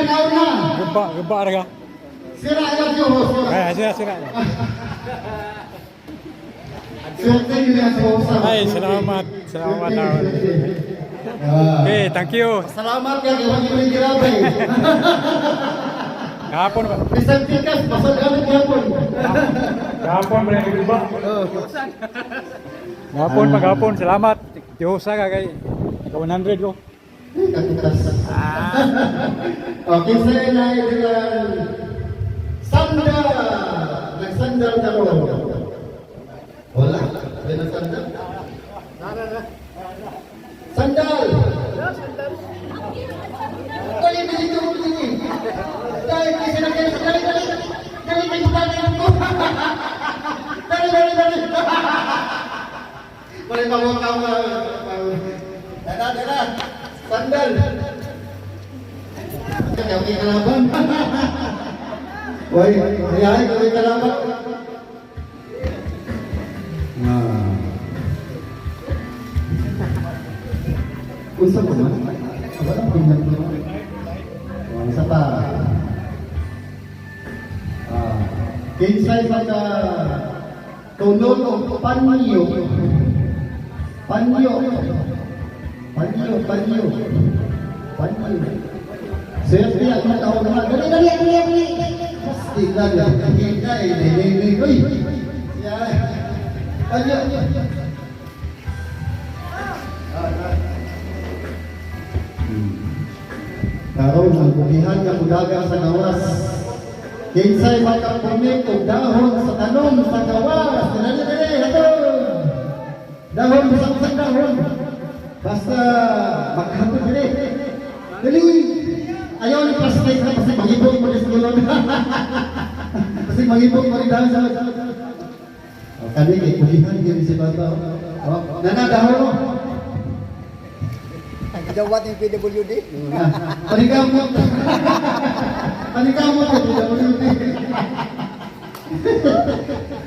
nauna. Gaba ka. Sira lang yung host. Sira. Swerte yun yan sa host. Ay, salamat. Okay, thank you. Salamat yan, iwan yung rin grabe. Kahapon ba? Isang tikas, pasal gamit yapon. Kahapon ba yung gaba? Maghapon, salamat. Tihosa ka kay 100 ko. Katikas. Okay, sa'yo na yung sandal. Nagsandal na mo. Wala. May nagsandal. Sandal. Dali, dali. Dali, boleh bangun kamu. Dada. Sandal. Kami kalaban. Woi, ayah kami kalaban. Nah. Usap apa? Apa nak pinjam tu? Isa pa. Kinsay pagka tulog o panyo. Swerte ang mga tao naman. Dali. Tingnan lang. Tingnan. Uy. Panyo. Karon ang buhihan nga budaga sa gawas. Kinsay magkapunit o dahon sa tanom sa gawas. Dali, dahon, bisang dahon. Basta magkahapon dali. Ayaw ni plastic na kasi magibog mo sa gulon. Kasi magibog mo rin dahon sa kani kay buhihan yun si Bata. Nanadahon mo. Jawat yung PWD. Panikamot PWD.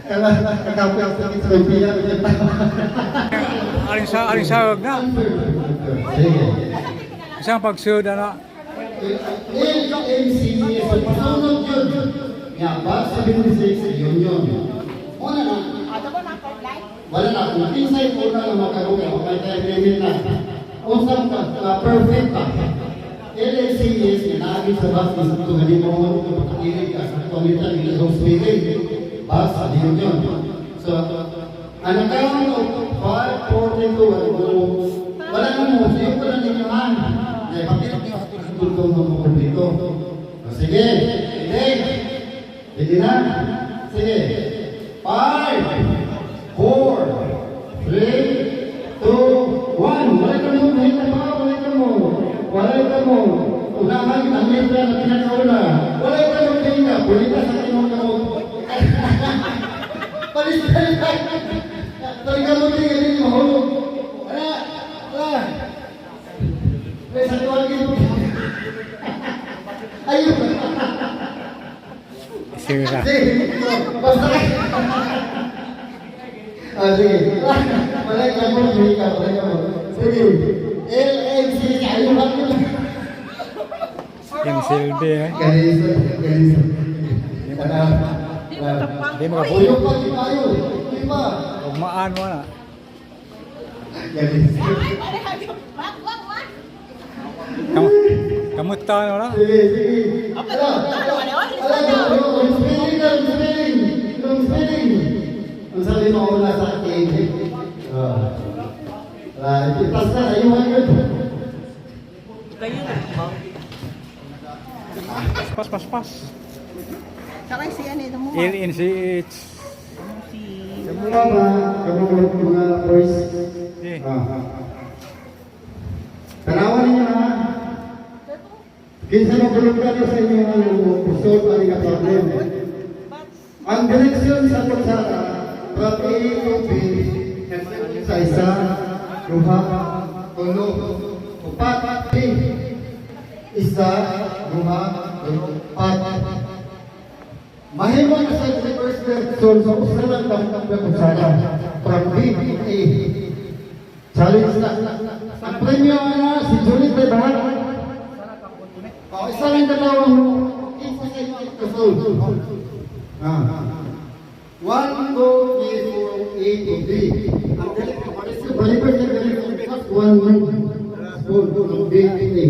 Kala nagkapit sa Ethiopia. Aling sawag na. Sige. Isang pagsuda na. LMC is a personal yun. Nga ba, 76 yun. Una na. Wala na. Kung pinsay po na makaroon ka, makatayin na. Usap ka, perfect ka. LMC is ginagin sa bus is ito nga di mo makakilig ka sa palitan ng host meeting. Bus, yun. So, ang account of 542 wala na mo, siyo ko na ninyo han. Pakita niyo hatulong tulong ng publiko. Sige, hindi na. Sige. 5, 4, 3, 2, 1. Walay ka mo. Unahan ang letra na pinakauna. Walay ka mo tingin. Pulita sa timong ka mo. Palitan. Talaga mo tingin. Hindi mahulog. Wala. May sa tuwagin mo. Ayun. Sige. Basta. Sige. Walay ka mo. Sige. LMC ayun lang. Yung silbi eh. Guys. Hindi makabuyo. Tayo. Lima. Ugmaan mo na. Kamusta ano na? Sige. Spelling. Ang sabi mo wala sa akin. Ipas na, ayuhan yun. Pas. Sakay siya nito mo. LNCH. Mga boys. Tanawan ninyo na. Kinsa magulog ka sa inyong pusod ang problem. Ang direksyon sa kutsara, from A to B, sa isa, duha, tulo, upat, isa, duha, tulo, upat. Mahimo na sa reverse direction sa usalan ng kutsara, from B to A. Challenge na. Ang premyo na si Julie Bebahan. Isa lang ang katawang mo. Isa sa ito kasunod. 1, 2, 3, 4, A to B. Ang galing ko, balikan sa galing ko. 1 spoon of B to A.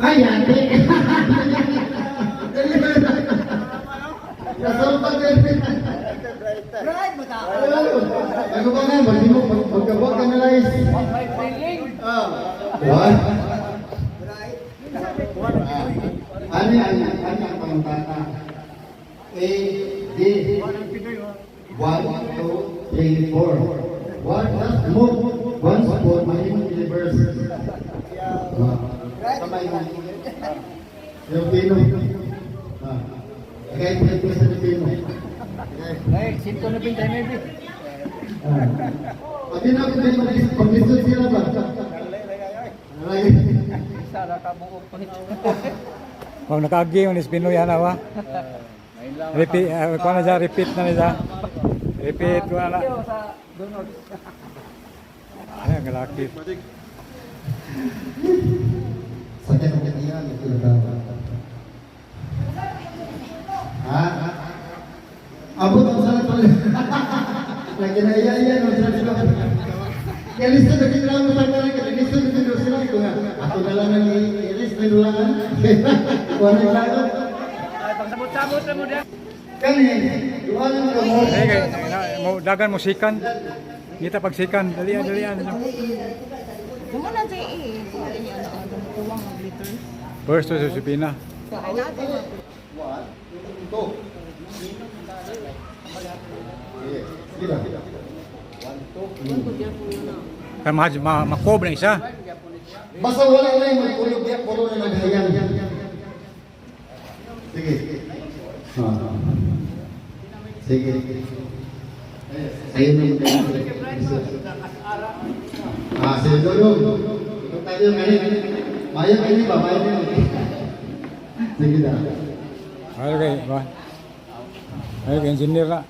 Ay, ate. Kasulpan din. Right, bata. Ano ba nga? Magkabot ka na lang. What? Ano yan? Ano ang pangtata? A, B, 1, 2, 3, 4. What? Just move. One spot, mahimong universe. Kamay mo. Yung pino. Kaya pinag ko sa pino. Ay, sinto na bintay maybe. Pag yun ako din pag-lisod sila ba? Sara ka buong pahit. Pag nakaagi yung ispino yan awa. Repeat, kung na siya, repeat na niya. Repeat ko na. Ay, ang galaki. Sa kanya yan, ito na daw. Ha? Abot ang sarap pala. Lagi na iya-iya, ang sarap sila. Kaya listo na kita lang sa pala, kaya listo na kita sila. Ito nga, ako na lang ang i-list na dulangan. Kuha na lang. Ay, pagsabot-sabot na mo diyan. Kani, duwanan ka mo. Ay, dagan mo sikan. Kita pag sikan, dalian. Gumo na siya eh. Pwede niya tuwang mag-liter. First to Josepina. Ay natin. 1, 2. Sila. 1, 2. Kaya makob na isa. Basta wala na yung magkulog yan, puro na naghayang. Sige. Sige. Ayun na yung sige dulu. Ikut tayo ngayon. Maya ini ba? Maya ini. Sige na. Okay, ba? Ay, engineer na.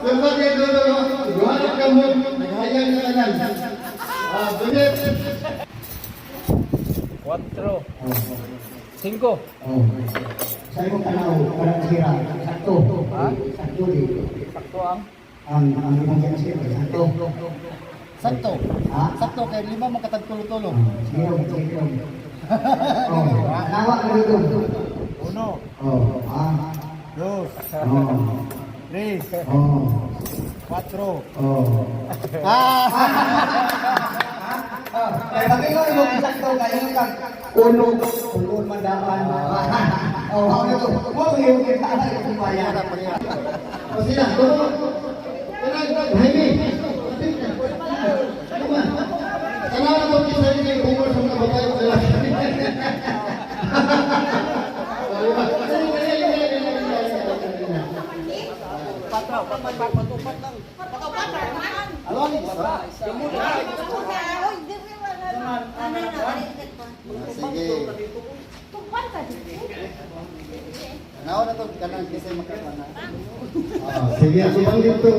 Sempat dia dulu. Dua kamu naghayang na kanan. Bunit. 4, 5. Saya mau tahu pada kira satu, satu di Sakto ang bagian sini satu. Sakto. Ah, Sakto kay lima makatagtulo-tulo. Siro. Oh, nawak dulu. 1, Oh, ah, 2, 3, 4. oh. Eh, bagaimana mau satu kayak kan? Ulun mandapan. Oh, itu. Mau yung kita ada supaya. O sila, tulo. Haimi. Tanaw ko kita ni bungol sa mga babae ko lang. Sige. Naon na to kanang kisay makakana. Sige, ako bang dito.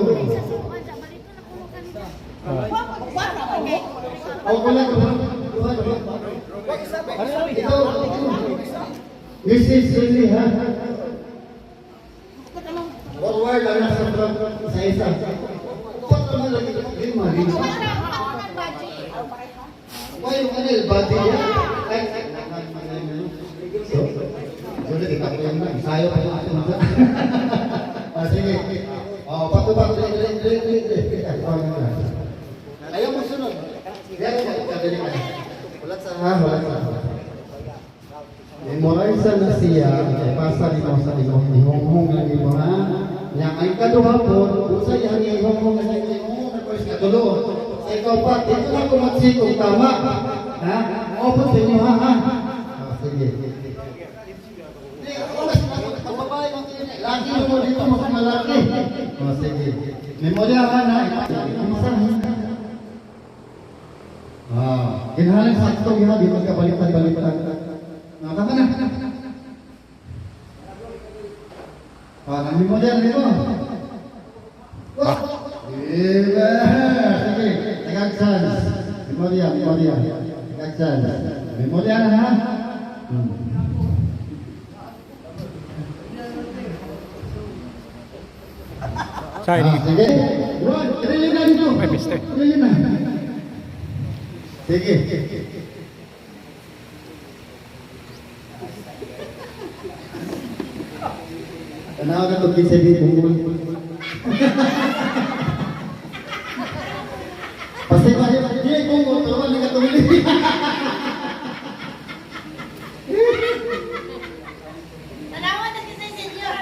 Ako lang ko. Ito. This is really ha. Forward lang nasa front sa isa. Upat naman lagi lima. Why yung ano, body niya? Sulit, ikaw ko yung sayo pa yung atin. Sige. Pato-pato. Ayaw mo sunod. Ulat sa memorize na siya, ipasa ni mo sa ihong-hong ng imo ha. Nya ay kaduha po, usa yang ihong-hong sa imo na ko sa tulo. Sa ikaw pa, dito na ko magsikong tama. Ha? Opo sa inyo ha. Sige. Lagi mo dito mas malaki. Sige. Memorya ha na. Kinahanglan sakto gihapon di magkabalitan-balitan. Tama na. Nami mo dyan, nami mo. Iya, sige. Tagagsan. Memoria. Tagagsan. Memoria na ha. Sa ini. Sige. Buwan, rilin na dito. Ay, piste. Rilin na. Sige. Kenapa ka to kisah di bungkul? Pasti dia bungkul, kalau dia tulis. Tanawan na kasi senyor.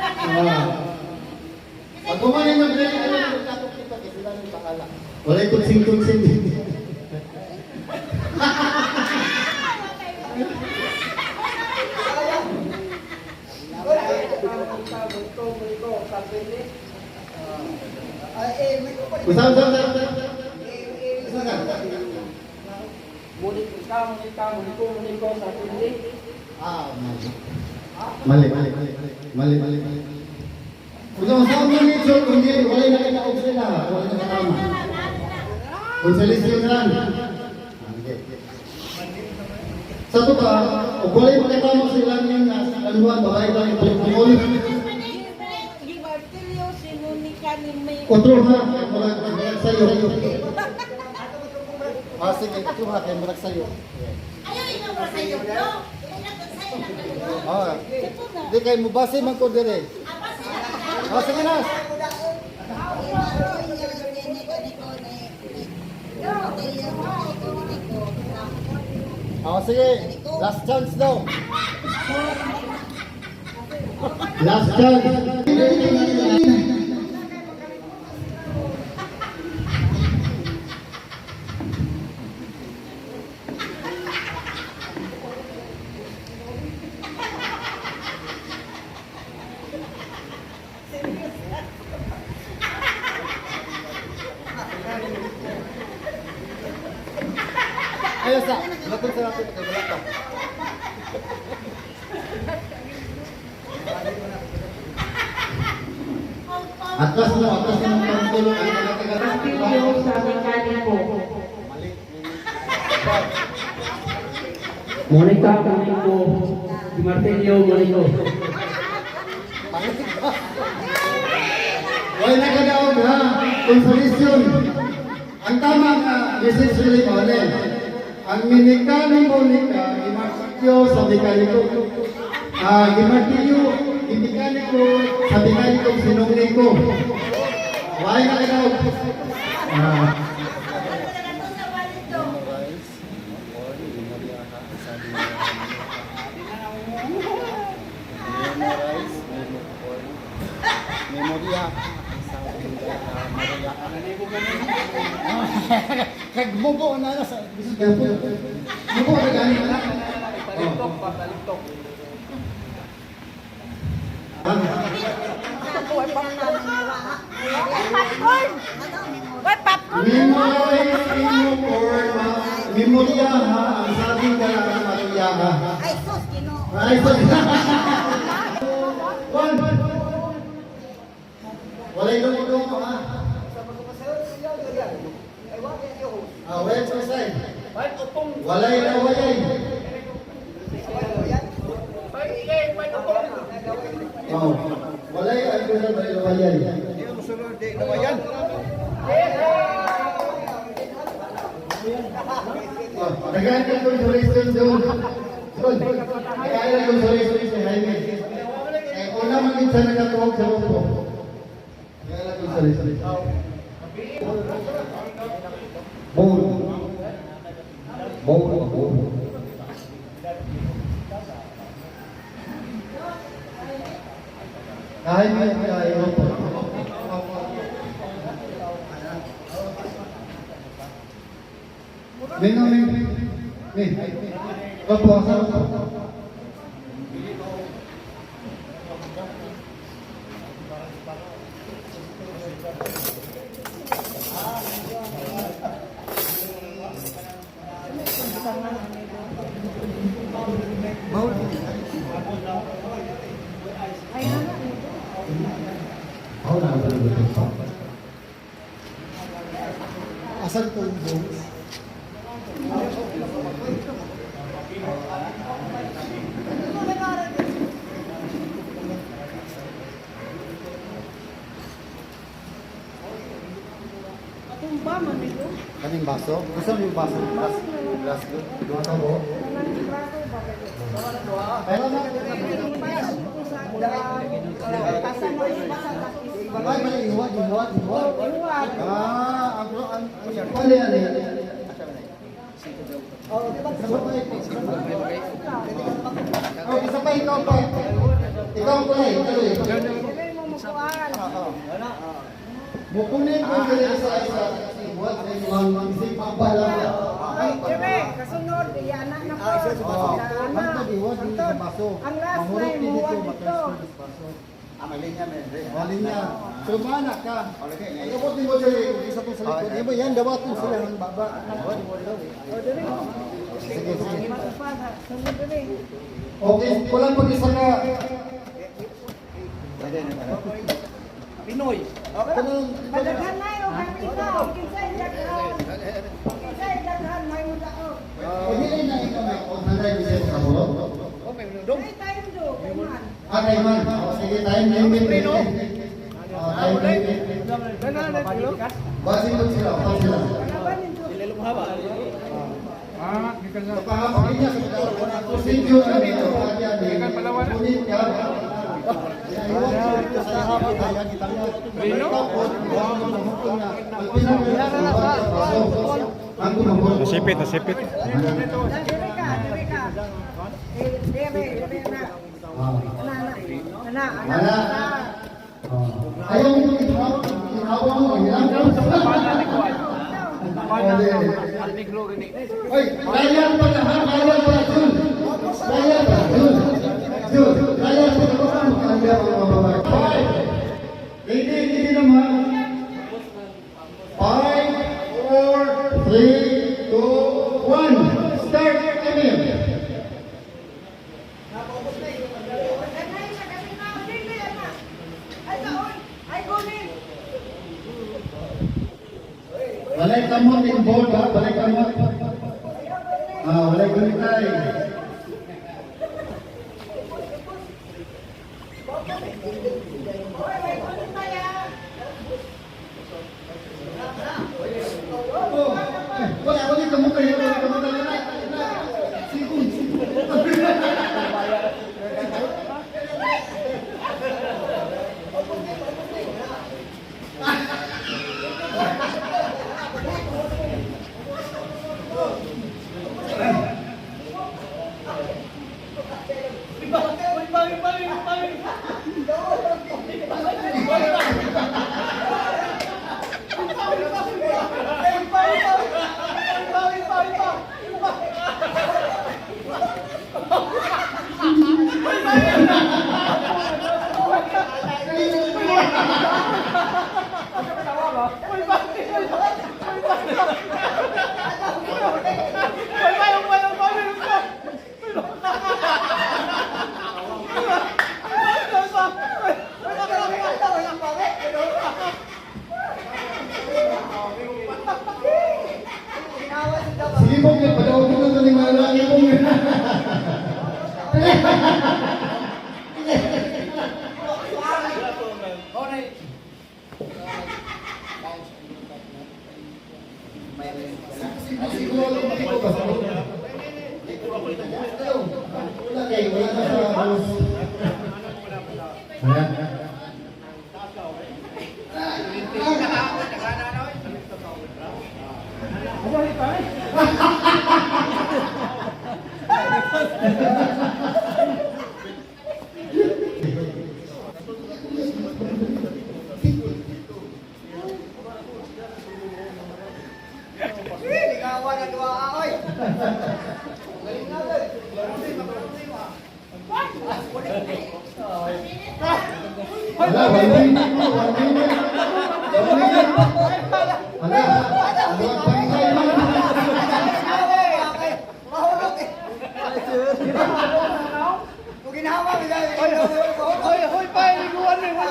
Ako man yung mag-ready, takot kita kasi sila ng pakala. Wala yung kunsing-kunsing. Usap. Mali. Usap mo nito, kundi wala na kinaog sila, wala na katama. Konsolisyon lang. Sa ito ba, o wala yung katama sila yung anuan, babae ba yung pagpungol? Gimartilyo, sinunika ni May. Otro ha, murag sa'yo. Sige, ito ha, kaya murag sa'yo. Ayaw, ikaw ba sa'yo, bro? Sa'yo na kayo. Di kayo mubase man ko dire. Sige na. Sige, last chance daw. Last chance. Ayos na, lapit sa natin, kagalat ka. Atas mo pagtulong ang mga kagalat. Monica, Monica, Di Martelio, Monica. Wala na kadaog ha, konsolisyon. Ang tamang message ulit mo, ang minika ni Monica, imartilyo sa mekaniko. Imartilyo, imekaniko sa mekaniko sinungin ko. Wala na kadaog. Memoria. Kag mubo na sa bisis gapo. Mubo na gani na. Pataliptok. Memoria ha, ang sabing ka lang Maria ha. Ay, sus, Ginoo. Ay, walay dungo ha. Walay pasay. Walay na walay. Walay ay kuno walay walay. Hindi mo sunod di na wayan. Dagan ka kung tourism doon. Kaya kung tourism sa highway. Ay una man sa nakatuwag sa Rumbo. Bowl. Kahit kayo po. Bowl. na ang pagluto. Asan ko yung bones? Tumba man ito. Kaming baso? Gusto mo yung baso? Glass good? Doon ka mo? Pero na. Ay, mali, iwag. Ah, ang pali yan eh. Oh, isa pa ikaw pa. Ikaw ang kulay, tuloy. Mukunin ko yung isa-isa. Buat na yung mga isip ang pala. Kasunod, iyanak na po. Ang last na yung muwag dito. Malinya. Sumana ka. Dapat mo dyan. Isa po sa likod. Iba yan, dapat po sila ng baba. Sige. Sunod rin. Okay, kulang pag-isa ka. Pinoy. Madaghan na yung kami ito. Kinsay daghan. Kinsay daghan, may mula ko. Hindi rin na ikaw na kung nanay bisaya sa bulo. Ay, tayo do. Kaiman. Kaiman. Sige, time limit. Time limit. Basing doon sila. Kalaban nito. Papahapakin niya sa procedure na dito. Punit ka. Nasipit. Dali ka. Dere na. Ana. Ayaw mo ikaw mo. Oy, kaya pa na ha, kaya pa na dun. Kaya pa dun. Kaya pa na kaya pa mga babae. Hindi naman. 5, 4, 3, 2, 1. Start, Emil. Balay kamot yung board ha, balay kamot. Balay gulitay. Wala kamot kayo, wala kamot kayo na. Sikun. Sige po, padaw ko ito ng mga laki po. Siguro makikita ba sa mga? Wala kayo, wala ka sa halos. Ligawan na dua oy. Wala, wala. Ginawa, Hoy, pa, liguan mo,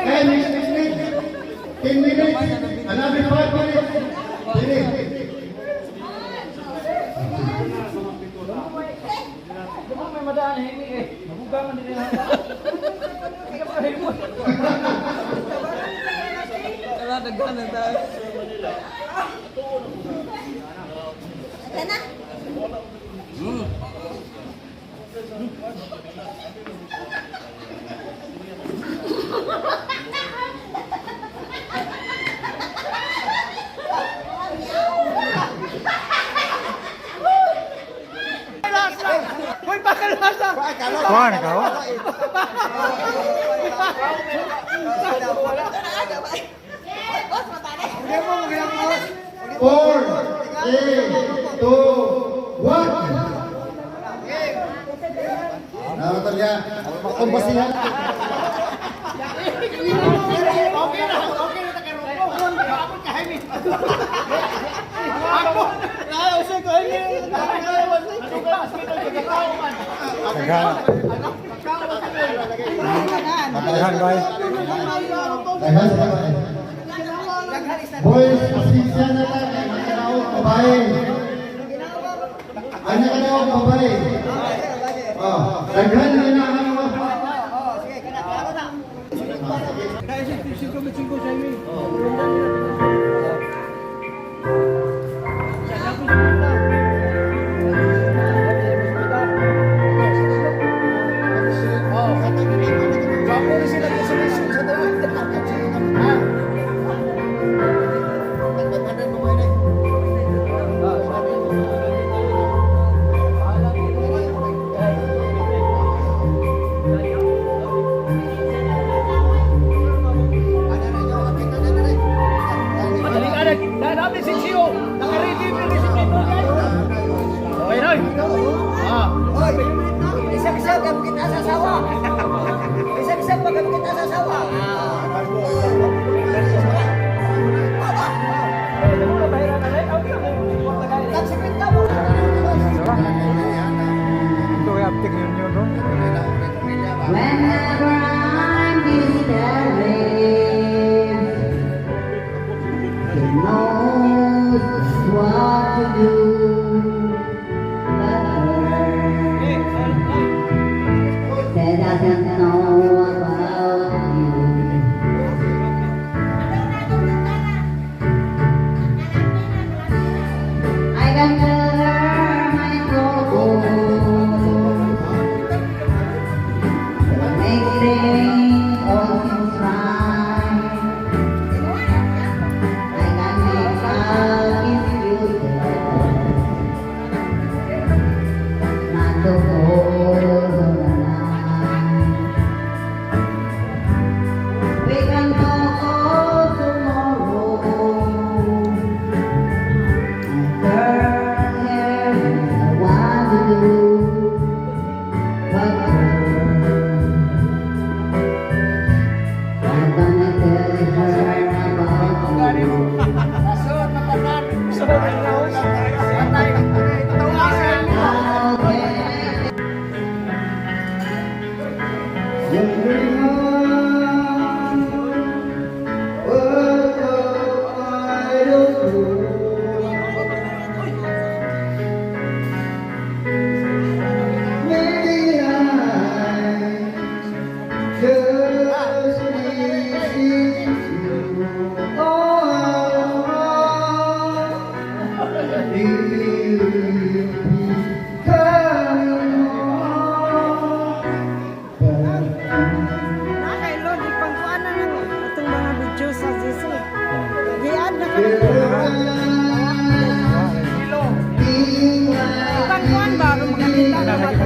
Hey, next. 10 minutes. Another 5 minutes. Finish. Kuhan ka, oh. Four, three, two, one. Nakatol niya. Ang basihan. Matagahan ba eh? Dahan sa babae. Boys, pasensya na lang. Ang babae. Ang nakanaw babae. Oh, daghan na na ang Bisa-bisa gam kita sa sawa. Bisa-bisa pag kita sa sawa. Ito ay aptik ninyo, no? Whenever I'm disturbed, he knows what to do. That doesn't know about you. I can tell her my troubles. Make things all seem fine. I can make up excuses not to hold on. We can talk all tomorrow. Girl, here's what I want to do. But I'm gonna tell her about you. Nakailod, ipangkuan na lang itong mga video sa GC. Giad na kami ito. Ipangkuan ba? Kung makakita na ba ito?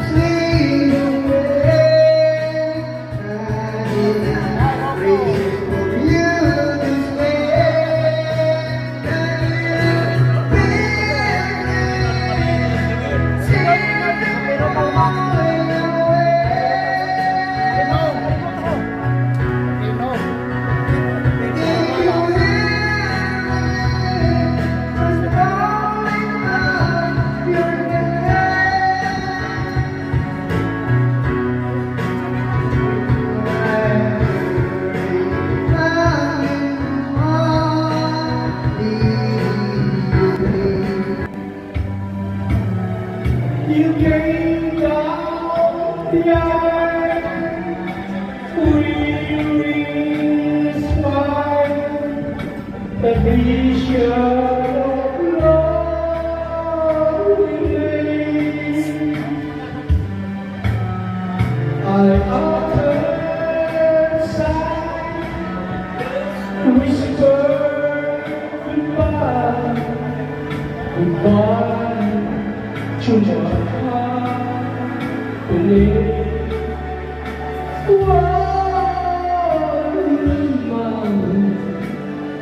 Sleep The vision of loneliness. I often sigh, whisper goodbye, goodbye to my heart.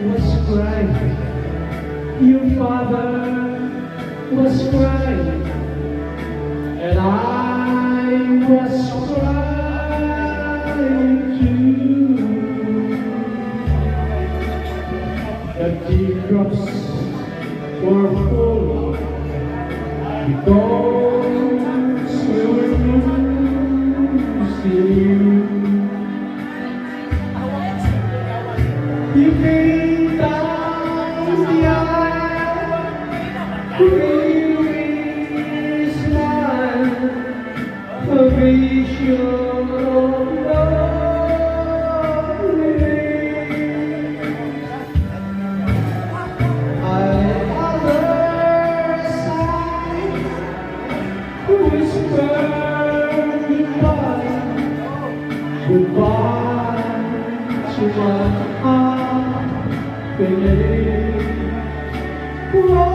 Was crying, your father was crying, and I was crying too. The teardrops were falling because we were losing you. You came down the aisle, really smile, a vision of loneliness. I other side, whisper goodbye, goodbye to my heart, baby. Oh,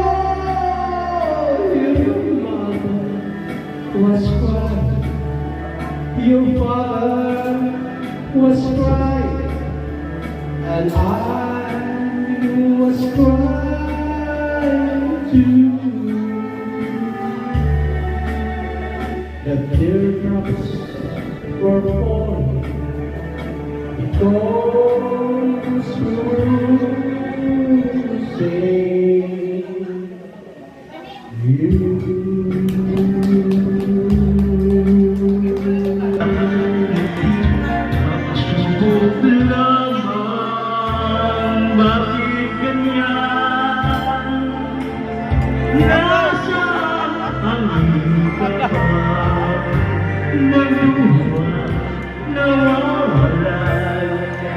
your mother was crying, your father was crying, and I was crying too. The teardrops were falling because we were losing you. Subok lamang, bakit ganyan? Nasaan ang kapal? Naluha, nawawalan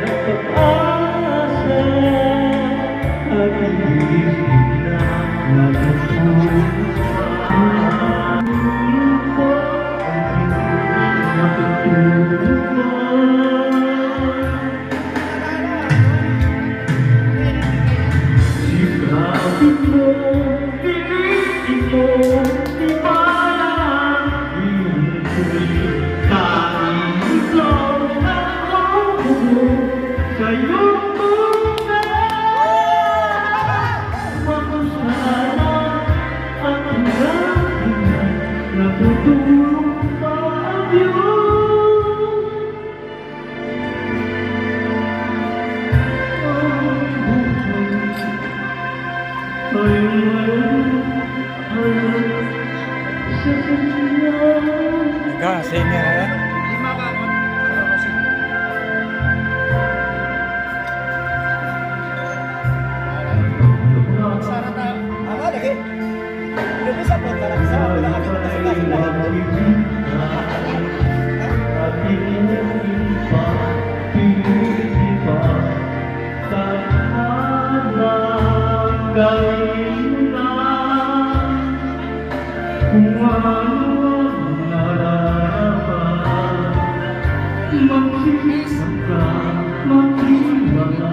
ng pag-asa, at hindi na natutunan. Sikapin mo, pilitin mo, ipalang kahit ikaw ang ako sa'yo muna. Huwag mo sana at hanggang natutulog pa ang Diyos. Ikaw, singer ya. Kung ano ang nararapat, magsisimap ka, magtiwala.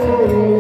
Oh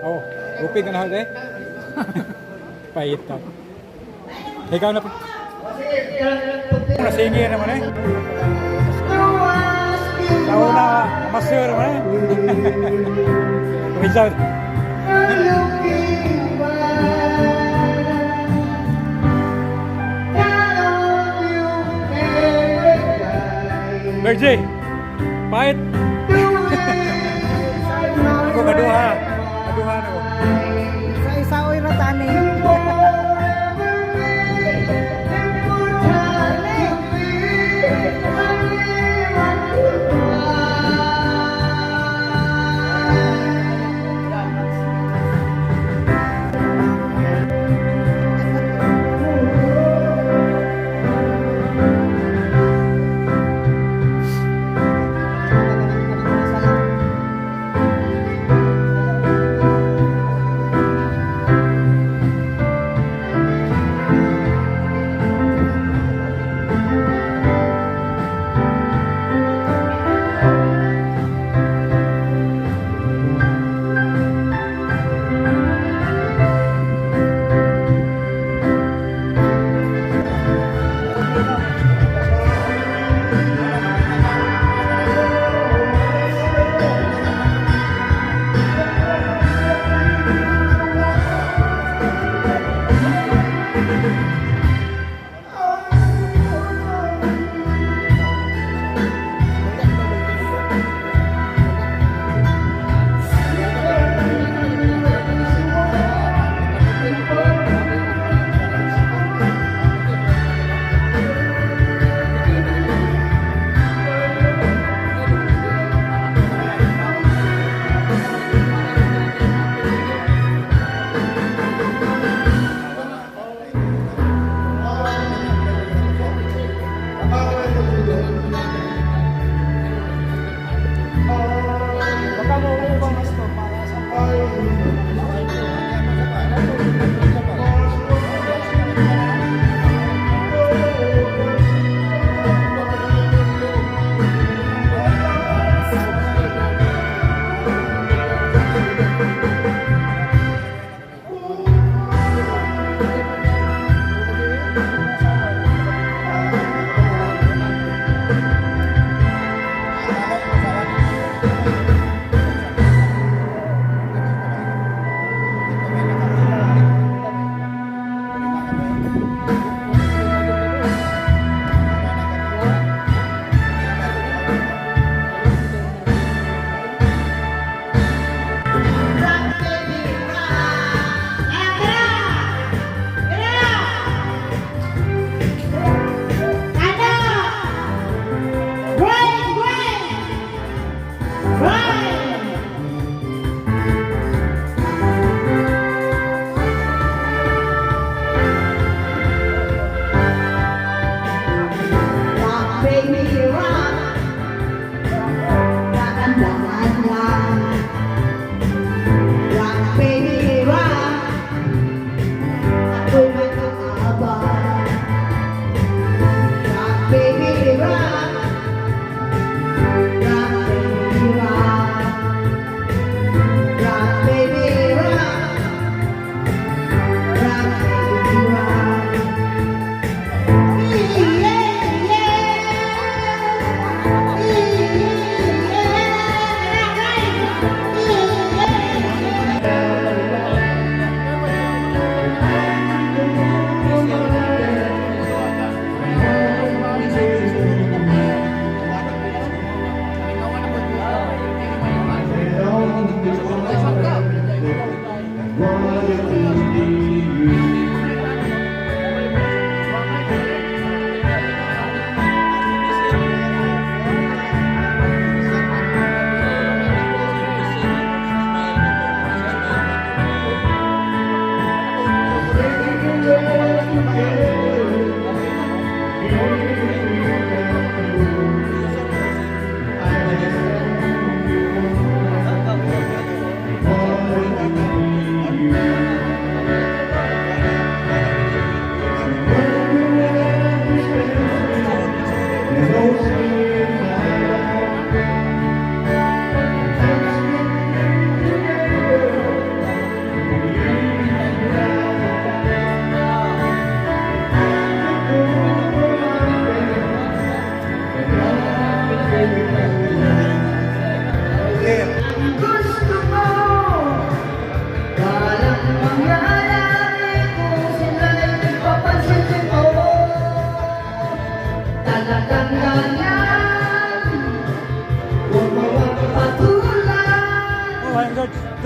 Oh, upig ka na hali. Pahit ka. Ikaw na. Nasingir naman eh. Nauna, masyur naman eh. Without. Berji, pahit. Ako kaduha. Kaduha na ko. Sa isa oy ratani.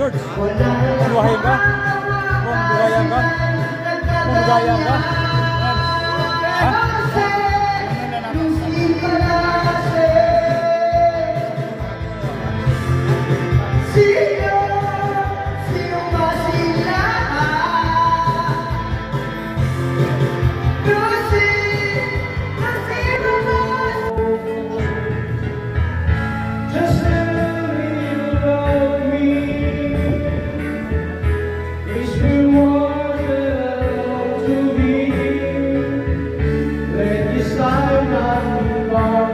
George. Buhayin ka? Kung buhayan ka? Kung buhayan ka? Ha? Just tell me you love me. Wish me what I love to be. Let this life not depart.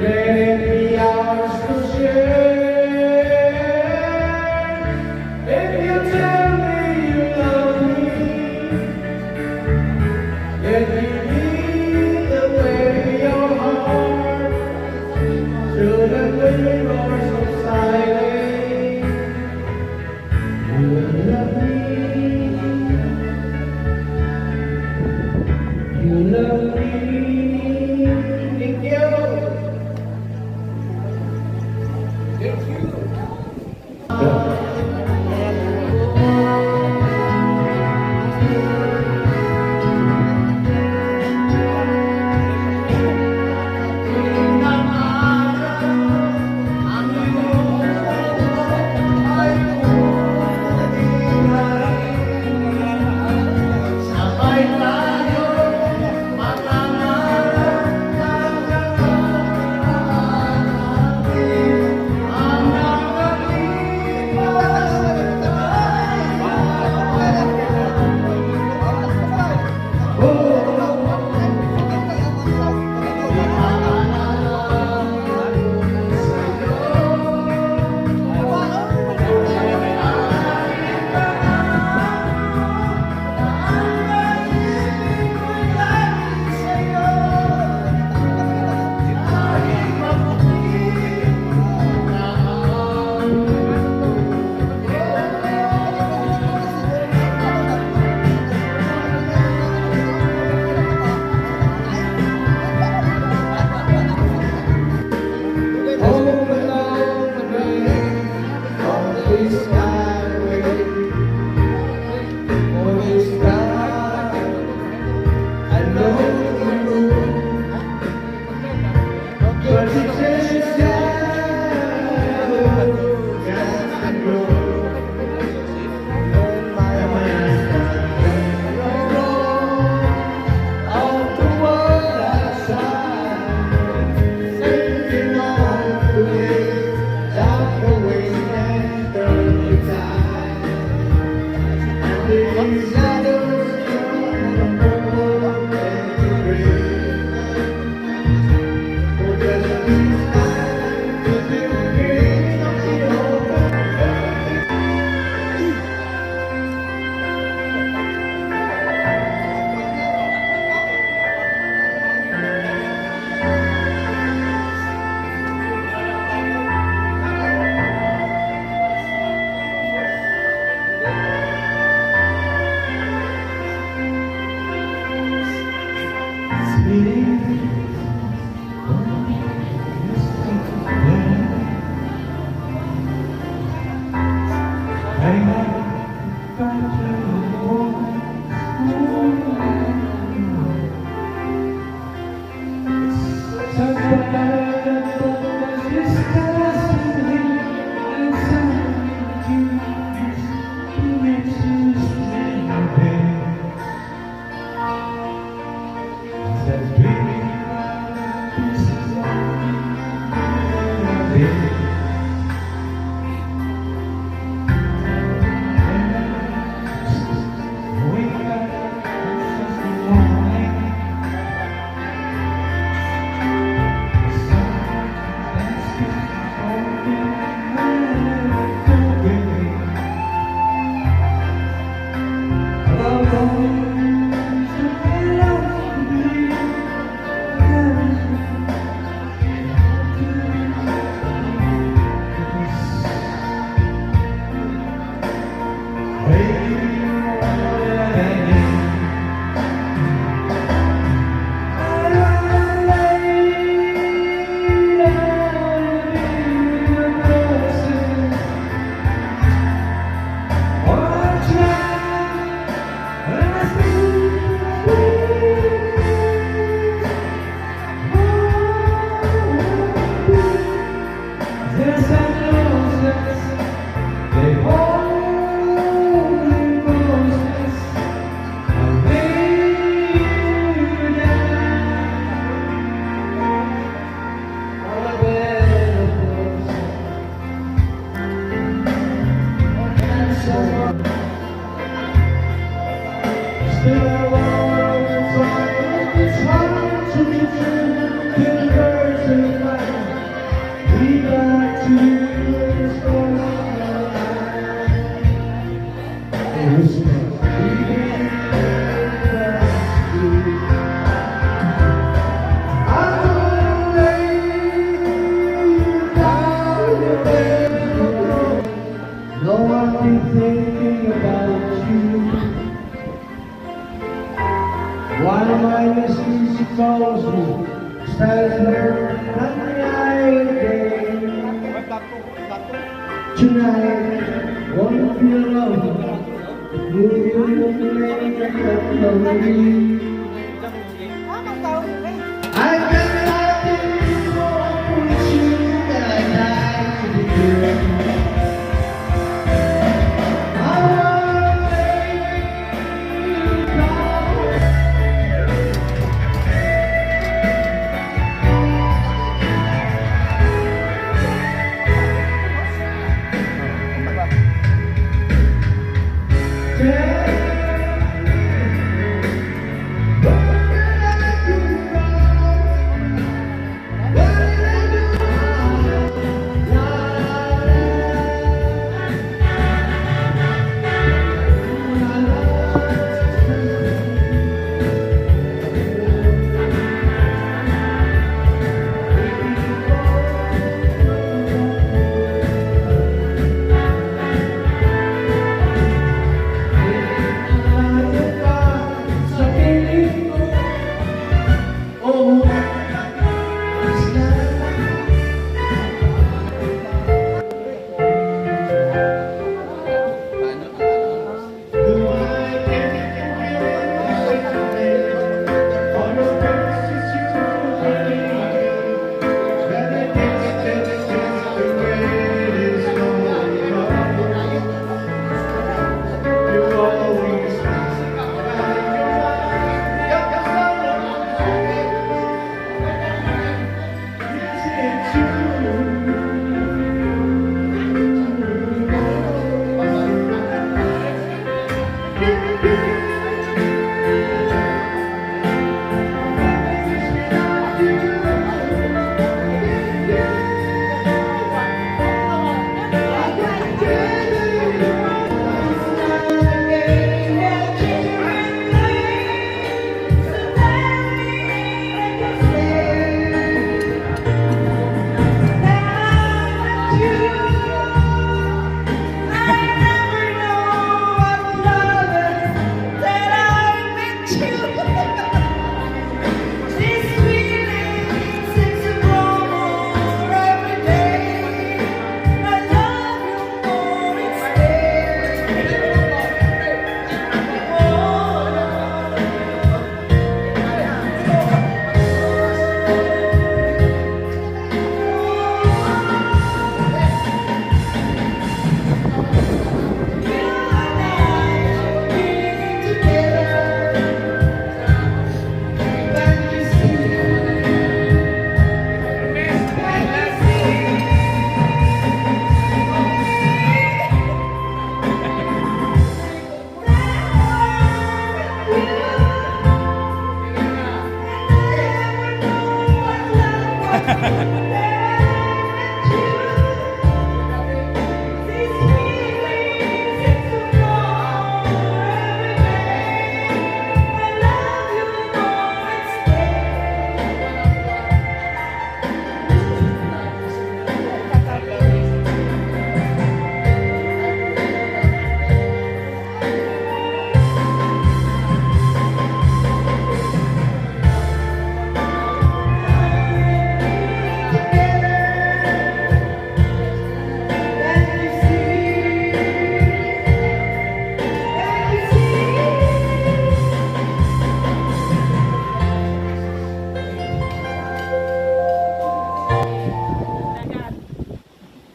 Let it be ours to share. If you tell me you love me, let me lead the way your heart through the mirrors of silence. You love me. You love me. Thank you. Thank you. Sabay tayo makangarap hanggang ang nakalipas No one been thinking about you. One of my mistakes she calls me, stands there night day. Tonight, won't feel alone. You make it lonely. Anong tawag yun? I got nothing more with you than I like to do.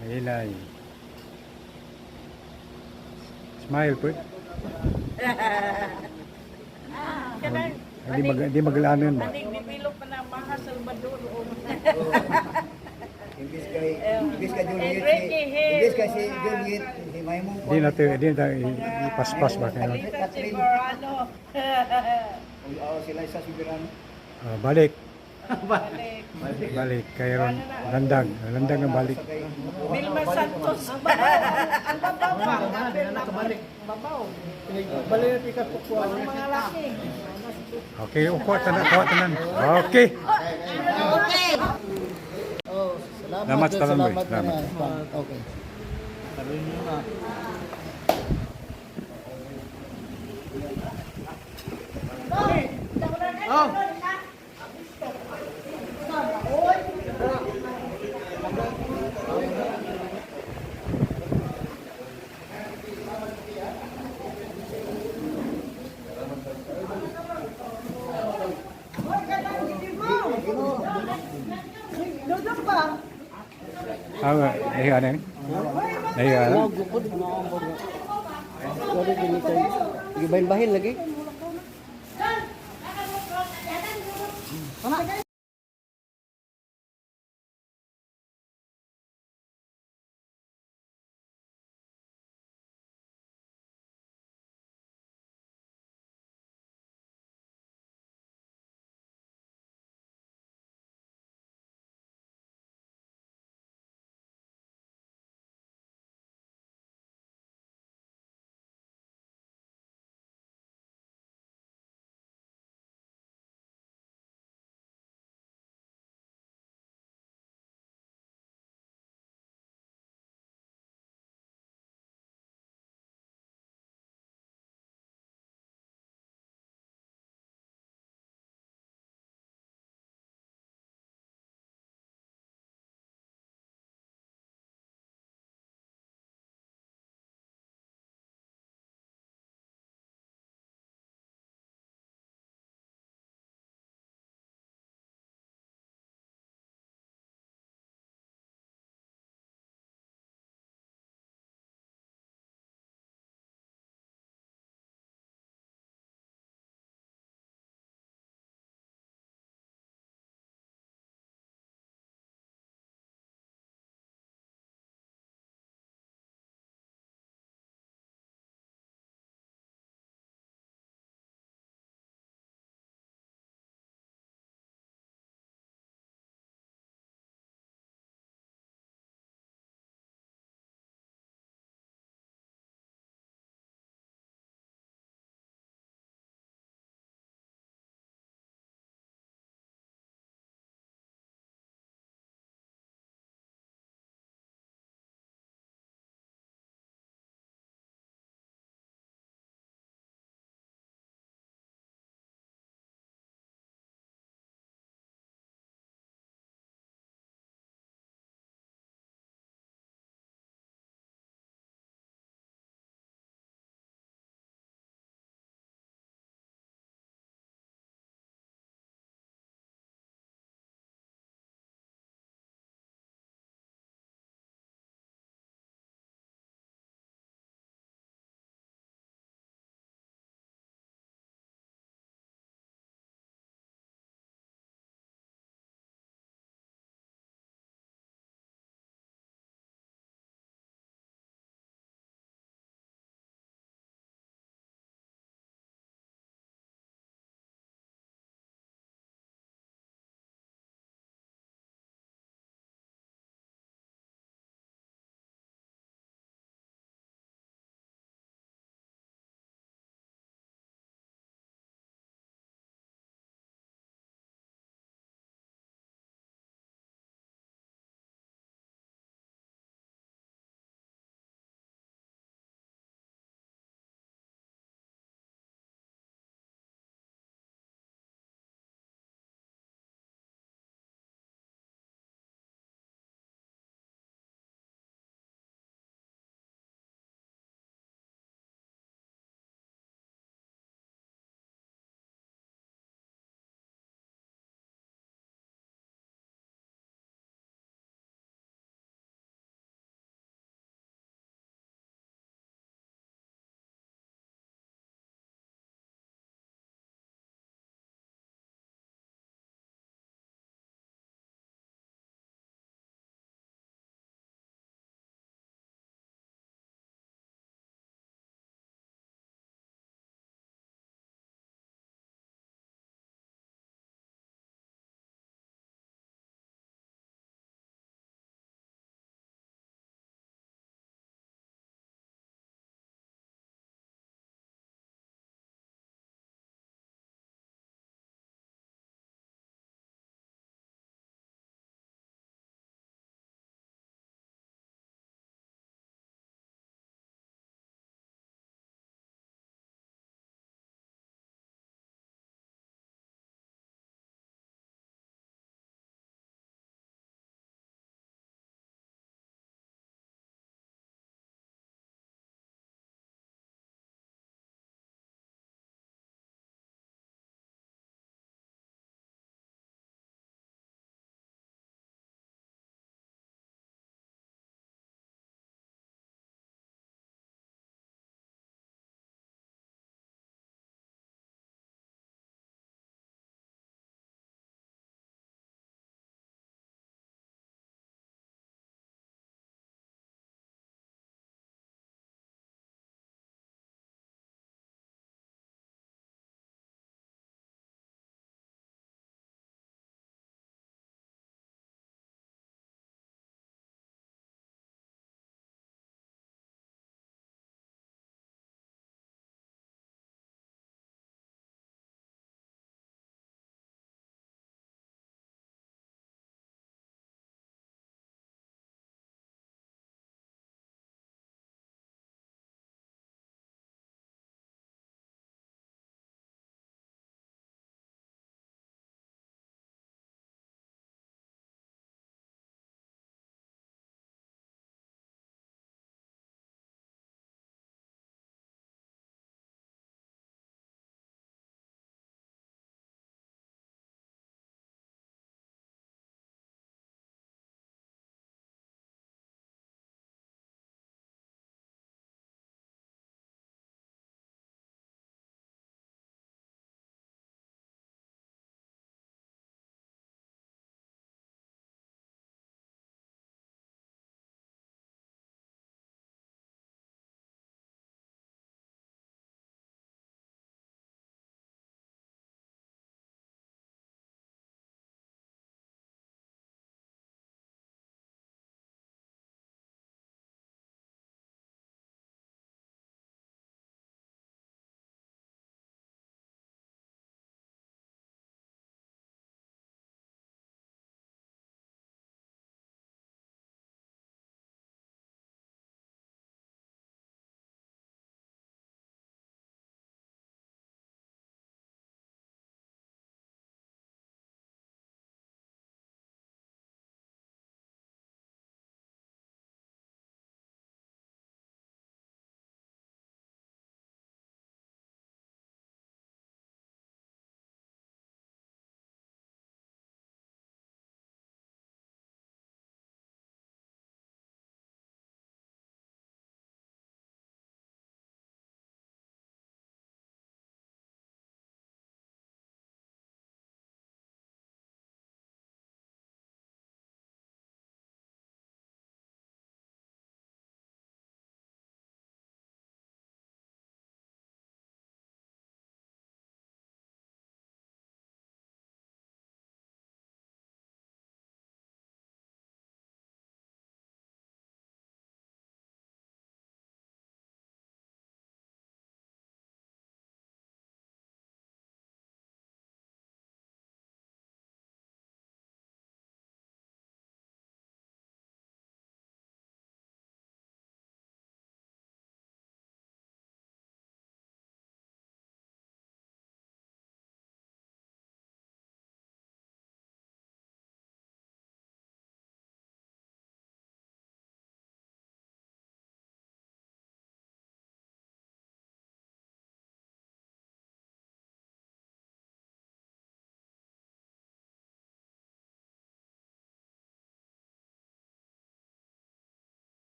Mailay. Smile po. Hindi maglanon ba? Nagpipilok pa na mga Salvador. Imbis ka Juliet, imbis ka si Juliet, si Maymong. Hindi natin ipaspas ba kayo? Sila isa si Birano. Balik. Balik kay Ron. Landang ang balik. Vilma Santos. Ang babaw Babaw. Balik ikat po po. Ang mga laki. Okay, upo tanan, kuha tanan. Okay. Okay. Oh, Salamat, Talon Boy. Salamat. Salamat. Okay. Duduk pa. Nahiga na yun? Nahiga na? Bahin-bahin lagi.